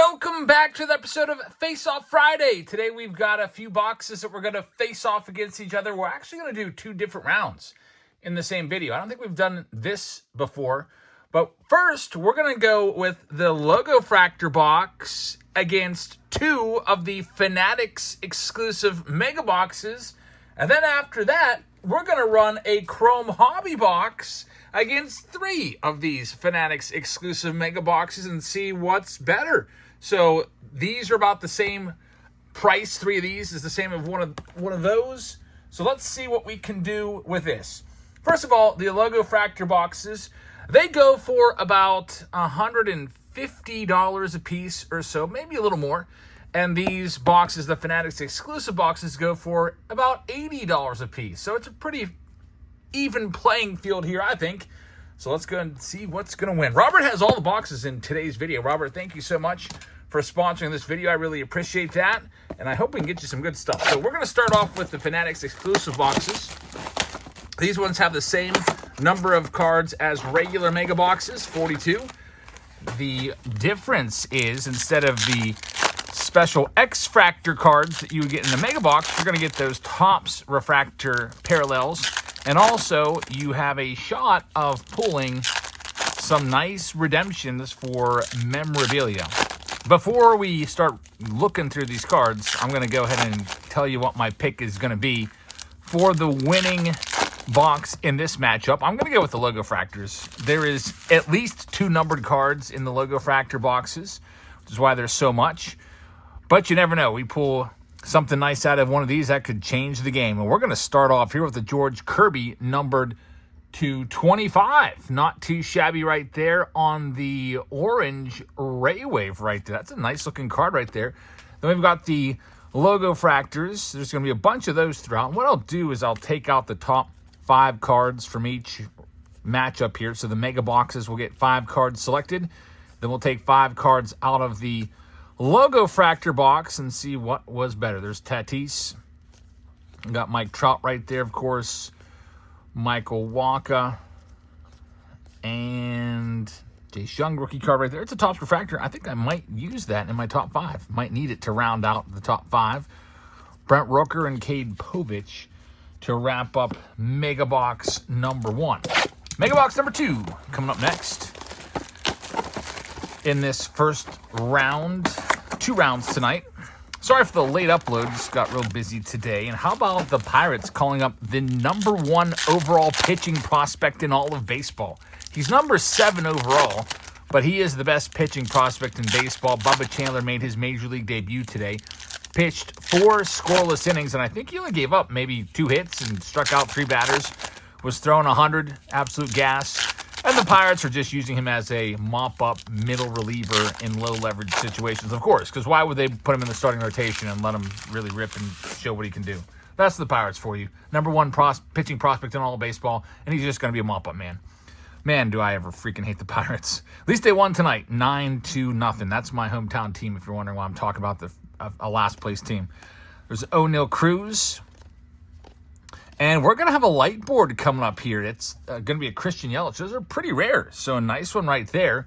welcome back to the episode of Face Off Friday. Today we've got a few boxes that we're going to face off against each other. We're actually going to do two different rounds in the same video. I don't think we've done this before. But first, we're going to go with the LOGOFRACTOR box against two of the Fanatics exclusive mega boxes. And then after that, we're going to run a Chrome Hobby box against three of these Fanatics exclusive mega boxes and see what's better. So these are about the same price. Three of these is the same as one of those. So let's see what we can do with this. First of all, the LOGOFRACTOR boxes, they go for about $150 a piece or so, maybe a little more. And these boxes, the Fanatics exclusive boxes, go for about $80 a piece. So it's a pretty even playing field here, I think. So let's go and see what's going to win. Robert has all the boxes in today's video. Robert, thank you so much for sponsoring this video. I really appreciate that. And I hope we can get you some good stuff. So we're going to start off with the Fanatics exclusive boxes. These ones have the same number of cards as regular mega boxes, 42. The difference is, instead of the special X-Fractor cards that you would get in the mega box, you're going to get those Topps refractor parallels. And also, you have a shot of pulling some nice redemptions for memorabilia. Before we start looking through these cards, I'm going to go ahead and tell you what my pick is going to be for the winning box in this matchup. I'm going to go with the LOGOFRACTORs. There is at least two numbered cards in the LOGOFRACTOR boxes, which is why there's so much. But you never know. We pull something nice out of one of these that could change the game. And we're going to start off here with the George Kirby numbered to 25. Not too shabby right there on the orange Ray Wave right there. That's a nice looking card right there. Then we've got the LOGOFRACTORs. There's going to be a bunch of those throughout. And what I'll do is I'll take out the top 5 cards from each matchup here. So the mega boxes will get 5 cards selected. Then we'll take 5 cards out of the LOGOFRACTOR box and see what was better. There's Tatis. Got Mike Trout right there, of course. Michael Wacha. And Jace Young rookie card right there. It's a Topps refractor. I think I might use that in my top 5. Might need it to round out the top 5. Brent Rooker and Cade Povich to wrap up Mega Box number 1. Mega Box number 2 coming up next in this first round. 2 rounds tonight. Sorry for the late uploads. Got real busy today. And how about the Pirates calling up the number 1 overall pitching prospect in all of baseball? He's number 7 overall, but he is the best pitching prospect in baseball. Bubba Chandler made his major league debut today. Pitched 4 scoreless innings, and I think he only gave up maybe 2 hits and struck out 3 batters. Was throwing 100, absolute gas. And the Pirates are just using him as a mop-up middle reliever in low-leverage situations, of course, because why would they put him in the starting rotation and let him really rip and show what he can do? That's the Pirates for you. Number 1 pitching prospect in all of baseball, and he's just going to be a mop-up man. Man, do I ever freaking hate the Pirates. At least they won tonight, 9-0. That's my hometown team, if you're wondering why I'm talking about a last-place team. There's O'Neal Cruz. And we're going to have a light board coming up here. It's going to be a Christian Yelich. Those are pretty rare, so a nice one right there.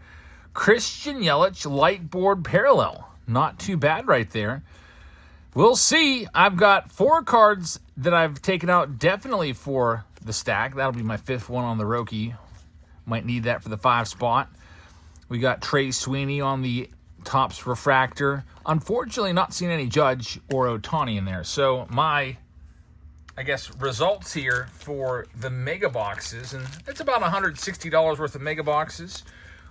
Christian Yelich light board parallel. Not too bad right there. We'll see. I've got 4 cards that I've taken out definitely for the stack. That'll be my 5th one on the Roki. Might need that for the 5 spot. We got Trey Sweeney on the Topps refractor. Unfortunately, not seeing any Judge or Ohtani in there. So my, I guess, results here for the mega boxes, and it's about $160 worth of mega boxes.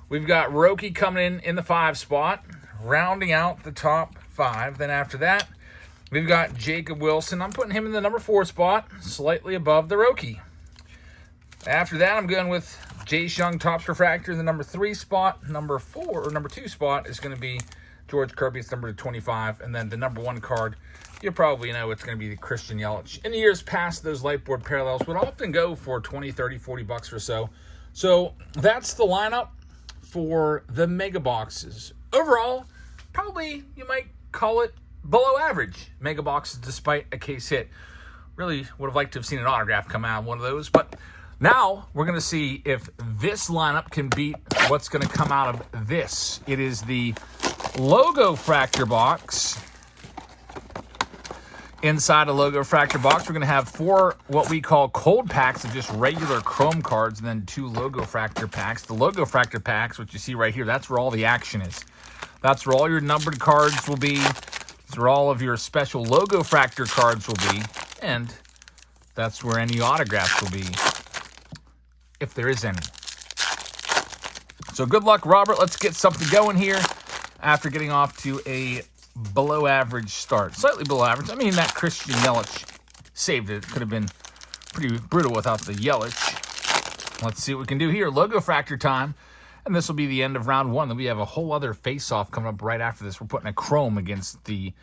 We've got Roki coming in the 5 spot, rounding out the top 5. Then after that, we've got Jacob Wilson. I'm putting him in the number 4 spot, slightly above the Roki. After that, I'm going with Jace Young, Topps refractor, in the number 3 spot. Number 2 spot is going to be George Kirby. It's number 25, and then the number 1 card, you probably know it's going to be the Christian Yelich. In the years past, those light board parallels would often go for 20, 30, 40 bucks or so. So that's the lineup for the mega boxes. Overall, probably you might call it below average mega boxes despite a case hit. Really would have liked to have seen an autograph come out of one of those, but now we're going to see if this lineup can beat what's going to come out of this. It is the LOGOFRACTOR box. Inside a LOGOFRACTOR box, we're going to have 4 what we call cold packs of just regular chrome cards, and then 2 LOGOFRACTOR packs. The LOGOFRACTOR packs, what you see right here, that's where all the action is. That's where all your numbered cards will be. That's where all of your special LOGOFRACTOR cards will be. And that's where any autographs will be, if there is any. So good luck, Robert. Let's get something going here after getting off to a below average start. Slightly below average. I mean, that Christian Yelich saved it. It could have been pretty brutal without the Yelich. Let's see what we can do here. LOGOFRACTOR time. And this will be the end of round 1. Then we have a whole other face-off coming up right after this. We're putting a chrome against the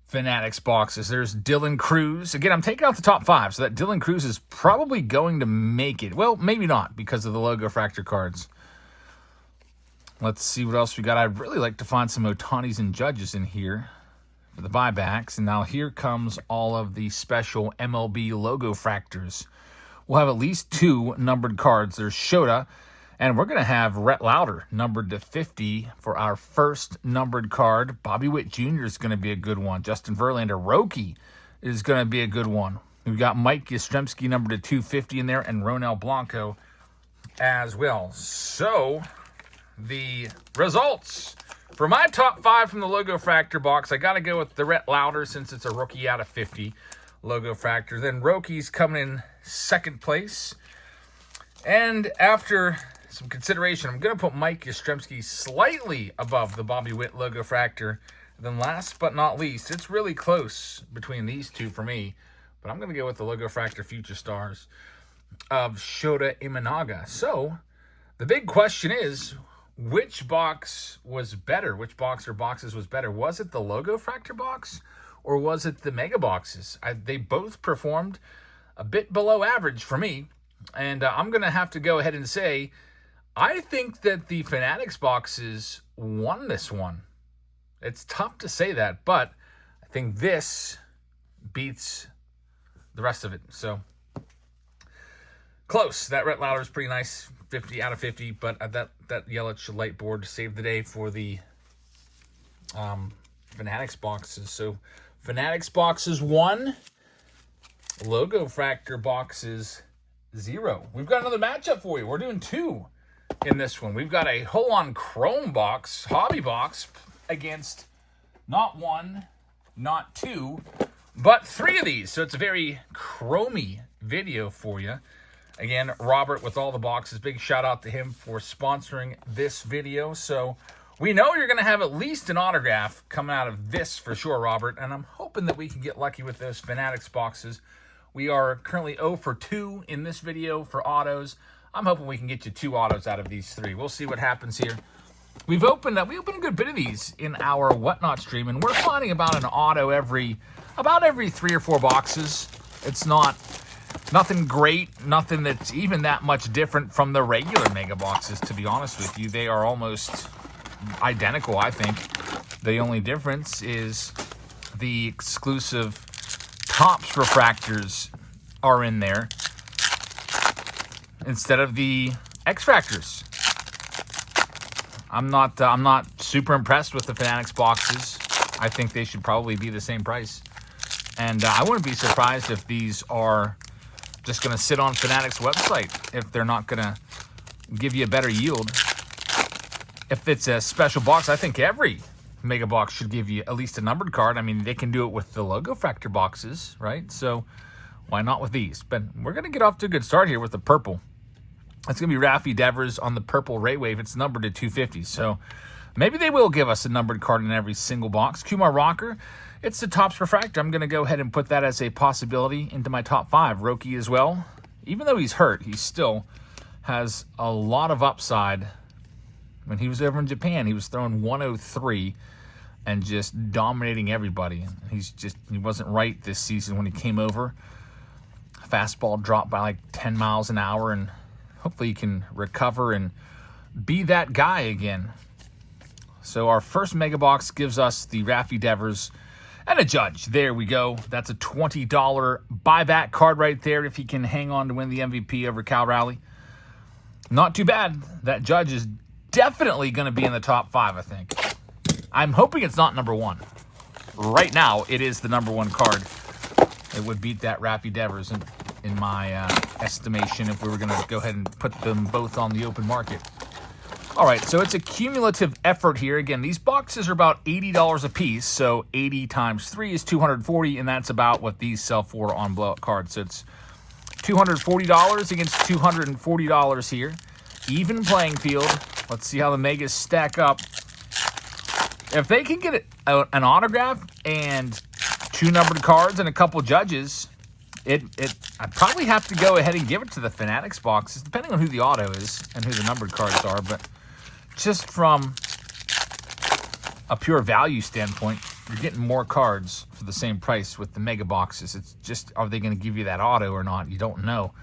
Fanatics boxes. There's Dylan Cruz. Again, I'm taking out the top 5, so that Dylan Cruz is probably going to make it. Well, maybe not because of the LOGOFRACTOR cards. Let's see what else we got. I'd really like to find some Otanis and Judges in here for the buybacks. And now here comes all of the special MLB LOGOFRACTORs. We'll have at least 2 numbered cards. There's Shota, and we're going to have Rhett Lauder numbered to 50 for our first numbered card. Bobby Witt Jr. is going to be a good one. Justin Verlander, Roki is going to be a good one. We've got Mike Yastrzemski numbered to 250 in there, and Ronel Blanco as well. So the results for my top 5 from the LOGOFRACTOR box, I got to go with the Rhett Lauder since it's a rookie out of 50 LOGOFRACTOR. Then Roki's coming in second place. And after some consideration, I'm going to put Mike Yastrzemski slightly above the Bobby Witt LOGOFRACTOR. Then last but not least, it's really close between these 2 for me, but I'm going to go with the LOGOFRACTOR Future Stars of Shota Imanaga. So the big question is, which box was better? Which box or boxes was better? Was it the LOGOFRACTOR box or was it the Mega boxes? They both performed a bit below average for me. And I'm going to have to go ahead and say, I think that the Fanatics boxes won this one. It's tough to say that, but I think this beats the rest of it. So close. That Rhett Lauder is pretty nice. 50 out of 50, but that Yelich light board saved the day for the Fanatics boxes. So Fanatics boxes 1, LOGOFRACTOR boxes 0. We've got another matchup for you. We're doing 2 in this one. We've got a whole-on chrome box, hobby box, against not 1, not 2, but 3 of these. So it's a very chromey video for you. Again, Robert with all the boxes. Big shout out to him for sponsoring this video. So we know you're going to have at least an autograph coming out of this for sure, Robert. And I'm hoping that we can get lucky with those Fanatics boxes. We are currently 0 for 2 in this video for autos. I'm hoping we can get you 2 autos out of these 3. We'll see what happens here. We opened a good bit of these in our Whatnot stream, and we're finding about an auto every 3 or 4 boxes. It's nothing great, nothing that's even that much different from the regular Mega boxes, to be honest with you. They are almost identical, I think. The only difference is the exclusive Topps refractors are in there instead of the X-Fractors. I'm not super impressed with the Fanatics boxes. I think they should probably be the same price. And I wouldn't be surprised if these are just going to sit on Fanatics' website if they're not going to give you a better yield. If it's a special box, I think every Mega box should give you at least a numbered card. I mean, they can do it with the LOGOFRACTOR boxes, right? So why not with these? But we're going to get off to a good start here with the purple. It's going to be Rafi Devers on the purple Ray Wave. It's numbered to 250. So maybe they will give us a numbered card in every single box. Kumar Rocker, it's the Topps Refractor. I'm going to go ahead and put that as a possibility into my top 5. Roki as well. Even though he's hurt, he still has a lot of upside. When he was over in Japan, he was throwing 103 and just dominating everybody. He wasn't right this season when he came over. Fastball dropped by like 10 miles an hour, and hopefully he can recover and be that guy again. So our first Mega Box gives us the Rafi Devers and a Judge. There we go. That's a $20 buyback card right there if he can hang on to win the MVP over Cal Raleigh. Not too bad. That Judge is definitely going to be in the top 5, I think. I'm hoping it's not number 1. Right now, it is the number 1 card. It would beat that Rappy Devers in my estimation if we were going to go ahead and put them both on the open market. All right, so it's a cumulative effort here. Again, these boxes are about $80 a piece, so 80 times 3 is $240, and that's about what these sell for on blowout cards. So it's $240 against $240 here. Even playing field. Let's see how the Megas stack up. If they can get an autograph and 2 numbered cards and a couple judges, I'd probably have to go ahead and give it to the Fanatics boxes, depending on who the auto is and who the numbered cards are. But just from a pure value standpoint, you're getting more cards for the same price with the mega boxes. It's just, are they going to give you that auto or not? You don't know.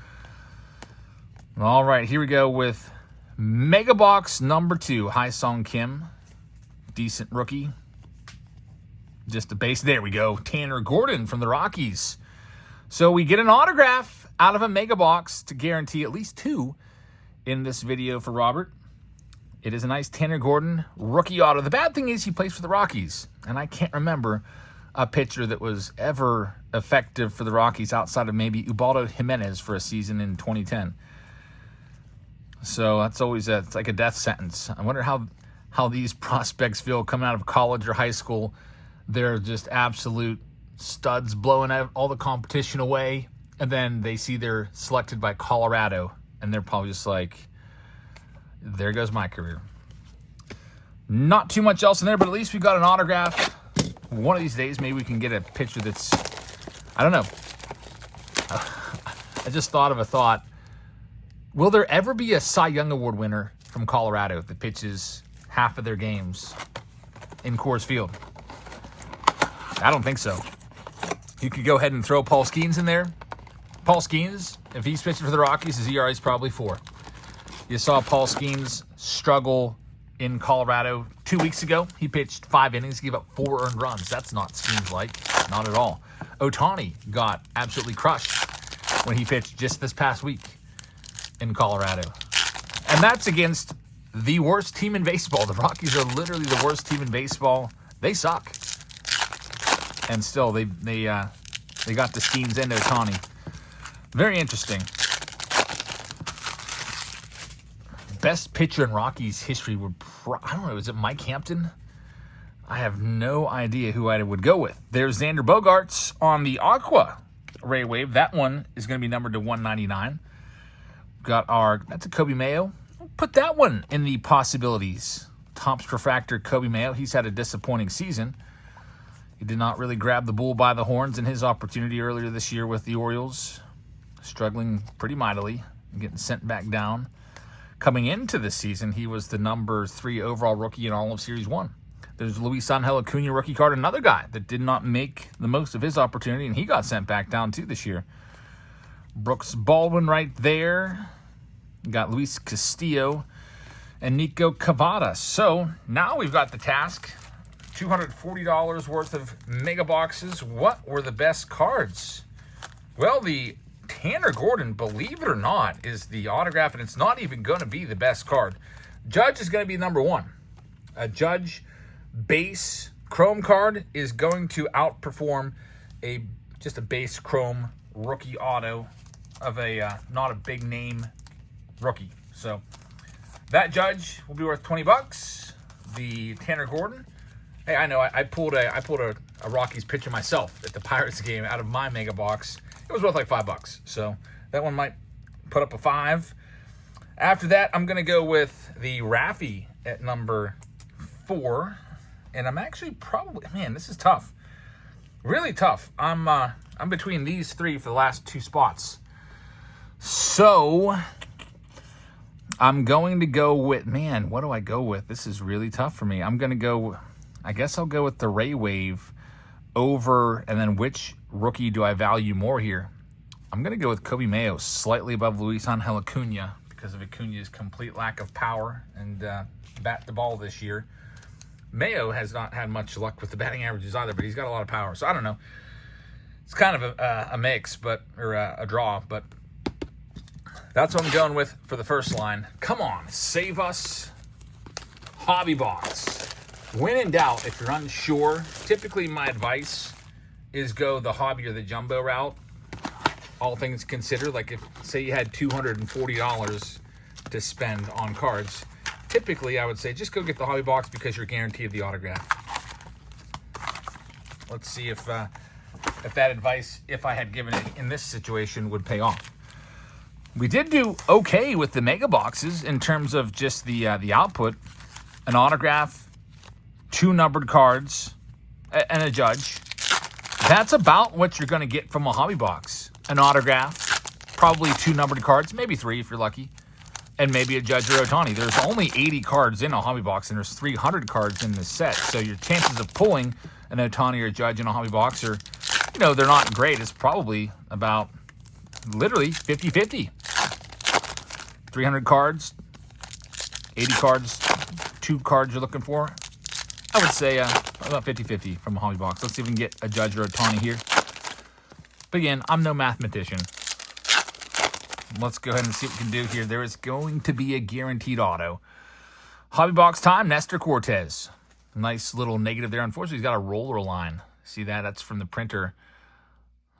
All right, here we go with Mega Box number 2, Hai-Song Kim. Decent rookie. Just a base. There we go. Tanner Gordon from the Rockies. So we get an autograph out of a Mega Box to guarantee at least 2 in this video for Robert. It is a nice Tanner Gordon rookie auto. The bad thing is he plays for the Rockies, and I can't remember a pitcher that was ever effective for the Rockies outside of maybe Ubaldo Jimenez for a season in 2010. So that's always it's like a death sentence. I wonder how these prospects feel coming out of college or high school. They're just absolute studs blowing all the competition away, and then they see they're selected by Colorado, and they're probably just like, there goes my career. Not too much else in there, but at least we got an autograph. One of these days, maybe we can get a picture that's, I don't know. I just thought of a thought. Will there ever be a Cy Young Award winner from Colorado that pitches half of their games in Coors Field? I don't think so. You could go ahead and throw Paul Skeens in there. Paul Skeens, if he's pitching for the Rockies, his ERA is probably 4. You saw Paul Skeens struggle in Colorado 2 weeks ago. He pitched 5 innings, gave up 4 earned runs. That's not Skeens-like, not at all. Ohtani got absolutely crushed when he pitched just this past week in Colorado. And that's against the worst team in baseball. The Rockies are literally the worst team in baseball. They suck. And still, they got the Skeens and Ohtani. Very interesting. Best pitcher in Rockies history would, I don't know, is it Mike Hampton? I have no idea who I would go with. There's Xander Bogaerts on the Aqua Ray Wave. That one is going to be numbered to 199. Got that's a Kobe Mayo. Put that one in the possibilities. Topps Refractor Kobe Mayo. He's had a disappointing season. He did not really grab the bull by the horns in his opportunity earlier this year with the Orioles. Struggling pretty mightily and getting sent back down. Coming into this season, he was the number 3 overall rookie in all of Series 1. There's Luis Angel Acuna rookie card, another guy that did not make the most of his opportunity, and he got sent back down too this year. Brooks Baldwin right there. Got Luis Castillo and Nico Cavada. So now we've got the task. $240 worth of mega boxes. What were the best cards? Well, the Tanner Gordon, believe it or not, is the autograph, and it's not even going to be the best card. Judge is going to be number 1. A Judge base chrome card is going to outperform just a base chrome rookie auto of a not a big name rookie. So that Judge will be worth $20. The Tanner Gordon, hey, I know I pulled a Rockies pitcher myself at the Pirates game out of my mega box. It was worth like $5. So that one might put up a 5. After that, I'm gonna go with the Raffy at number 4. And I'm actually probably, man, this is tough. Really tough. I'm between these 3 for the last 2 spots. So I'm going to go with, man, what do I go with? This is really tough for me. I'm going to go, I guess I'll go with the Ray Wave over, and then which rookie do I value more here? I'm going to go with Kobe Mayo, slightly above Luis Angel Acuna because of Acuna's complete lack of power and bat the ball this year. Mayo has not had much luck with the batting averages either, but he's got a lot of power. So I don't know. It's kind of a mix, or a draw, but that's what I'm going with for the first line. Come on, save us, Hobby Box. When in doubt, if you're unsure, typically my advice is go the hobby or the jumbo route. All things considered, like if, say you had $240 to spend on cards, typically I would say just go get the hobby box because you're guaranteed the autograph. Let's see if that advice, if I had given it in this situation, would pay off. We did do okay with the mega boxes in terms of just the output. An autograph, 2 numbered cards, and a judge. That's about what you're going to get from a hobby box. An autograph, probably 2 numbered cards, maybe 3 if you're lucky, and maybe a judge or Ohtani. There's only 80 cards in a hobby box, and there's 300 cards in this set. So your chances of pulling an Ohtani or a judge in a hobby box are, they're not great. It's probably about literally 50-50. 300 cards, 80 cards, 2 cards you're looking for. I would say about 50-50 from a hobby box. Let's see if we can get a judge or a Ohtani here. But again, I'm no mathematician. Let's go ahead and see what we can do here. There is going to be a guaranteed auto. Hobby box time, Nestor Cortez. Nice little negative there. Unfortunately, he's got a roller line. See that? That's from the printer.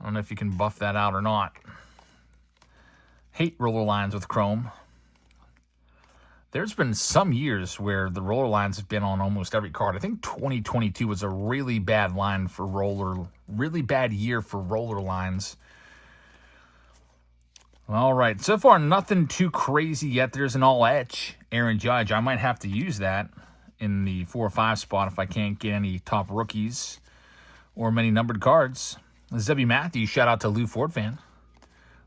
I don't know if you can buff that out or not. Hate roller lines with chrome. There's been some years where the roller lines have been on almost every card. I think 2022 was a really bad line for really bad year for roller lines. All right, so far nothing too crazy yet. There's an all etch Aaron Judge. I might have to use that in the 4 or 5 spot if I can't get any top rookies or many numbered cards. Zebby Matthews, shout out to Lou Ford fan.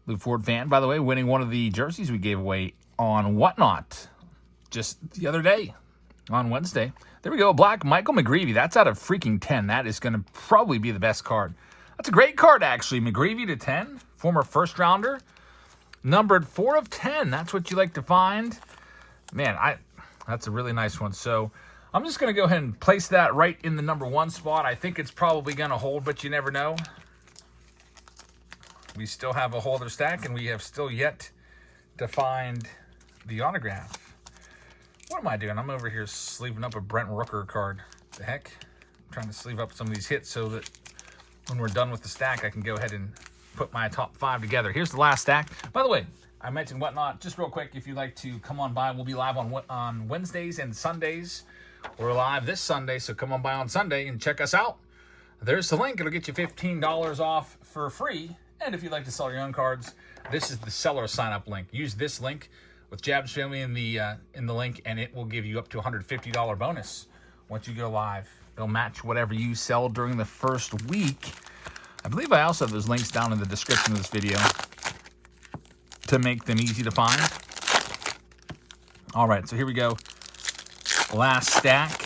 Lou Ford fan, by the way, winning one of the jerseys we gave away on Whatnot just the other day on Wednesday. There we go, black Michael McGreevy. That's out of freaking 10. That is going to probably be the best card. That's a great card, actually. McGreevy to 10, former first rounder. Numbered 4 of 10. That's what you like to find. Man, that's a really nice one. So I'm just going to go ahead and place that right in the number 1 spot. I think it's probably going to hold, but you never know. We still have a holder stack, and we have still yet to find the autograph. What am I doing? I'm over here sleeving up a Brent Rooker card. The heck? I'm trying to sleeve up some of these hits so that when we're done with the stack, I can go ahead and put my top 5 together. Here's the last stack. By the way, I mentioned Whatnot. Just real quick, if you'd like to come on by, we'll be live on Wednesdays and Sundays. We're live this Sunday, so come on by on Sunday and check us out. There's the link. It'll get you $15 off for free. And if you'd like to sell your own cards, this is the seller sign-up link. Use this link with Jabs Family in the link, and it will give you up to $150 bonus once you go live. It'll match whatever you sell during the first week. I believe I also have those links down in the description of this video to make them easy to find. All right, so here we go. Last stack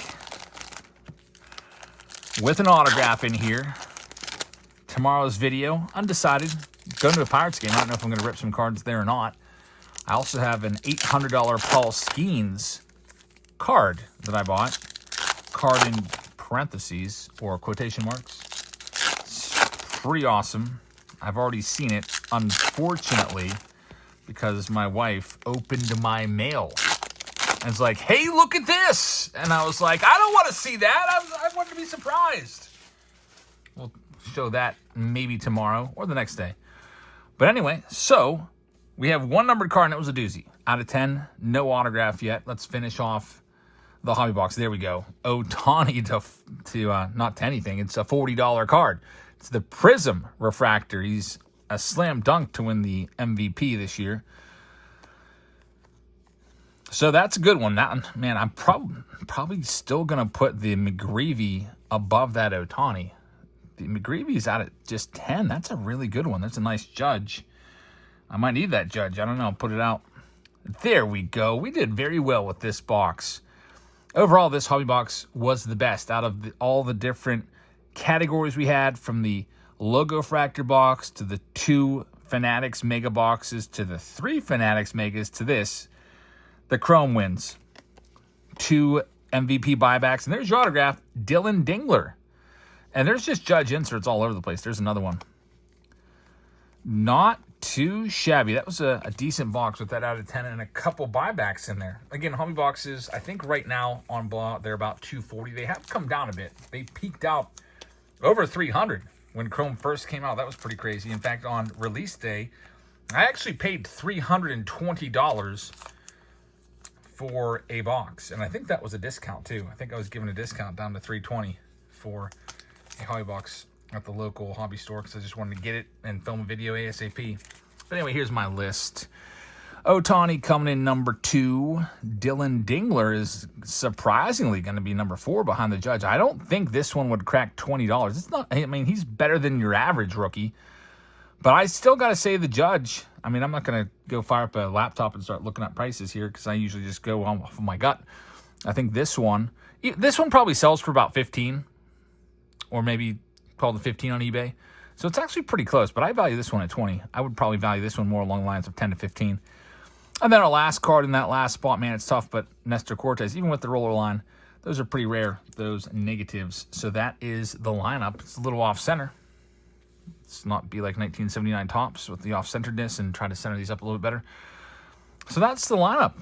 with an autograph in here. Tomorrow's video, undecided. Going to a Pirates game. I don't know if I'm going to rip some cards there or not. I also have an $800 Paul Skeens card that I bought. Card in parentheses or quotation marks. It's pretty awesome. I've already seen it, unfortunately, because my wife opened my mail and it's like, hey, look at this. And I was like, I don't want to see that. I want to be surprised. We'll show that maybe tomorrow or the next day. But anyway, so we have 1 numbered card, and it was a doozy. Out of 10, no autograph yet. Let's finish off the hobby box. There we go. Ohtani to not to anything. It's a $40 card. It's the Prism Refractor. He's a slam dunk to win the MVP this year. So that's a good one. That, man, I'm probably still going to put the McGreevy above that Ohtani. The McGreevy's out at just 10. That's a really good one. That's a nice judge. I might need that judge. I don't know. Put it out. There we go. We did very well with this box. Overall, this hobby box was the best out of all the different categories we had, from the LOGOFRACTOR box to the 2 Fanatics mega boxes to the 3 Fanatics megas to this. The Chrome wins. 2 MVP buybacks. And there's your autograph, Dylan Dingler. And there's just judge inserts all over the place. There's another one. Not too shabby. That was a decent box with that out of 10 and a couple buybacks in there. Again, hobby boxes, I think right now on Blowout, they're about $240. They have come down a bit. They peaked out over $300 when Chrome first came out. That was pretty crazy. In fact, on release day, I actually paid $320 for a box. And I think that was a discount too. I think I was given a discount down to $320 for a hobby box at the local hobby store because I just wanted to get it and film a video ASAP. But anyway, here's my list. Ohtani coming in number 2. Dylan Dingler is surprisingly going to be number 4 behind the Judge. I don't think this one would crack $20. It's not. I mean, he's better than your average rookie. But I still got to say the Judge. I mean, I'm not going to go fire up a laptop and start looking at prices here because I usually just go off of my gut. I think this one probably sells for about 15 or maybe called the 15 on eBay. So it's actually pretty close, but I value this one at 20. I would probably value this one more along the lines of 10 to 15. And then our last card in that last spot, man, it's tough, but Nestor Cortez, even with the roller line, those are pretty rare, those negatives. So that is the lineup. It's a little off-center. Let's not be like 1979 Topps with the off-centeredness and try to center these up a little bit better. So that's the lineup.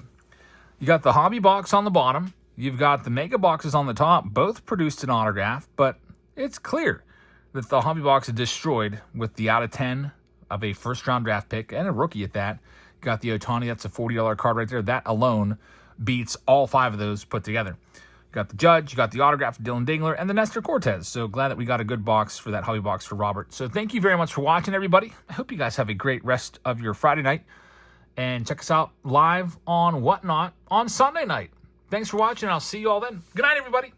You got the hobby box on the bottom. You've got the mega boxes on the top, both produced an autograph, but it's clear that the hobby box is destroyed with the out of 10 of a first-round draft pick and a rookie at that. You got the Ohtani, that's a $40 card right there. That alone beats all 5 of those put together. You got the Judge, you got the autograph of Dylan Dingler, and the Nestor Cortez. So glad that we got a good box for that hobby box for Robert. So thank you very much for watching, everybody. I hope you guys have a great rest of your Friday night. And check us out live on Whatnot on Sunday night. Thanks for watching, and I'll see you all then. Good night, everybody.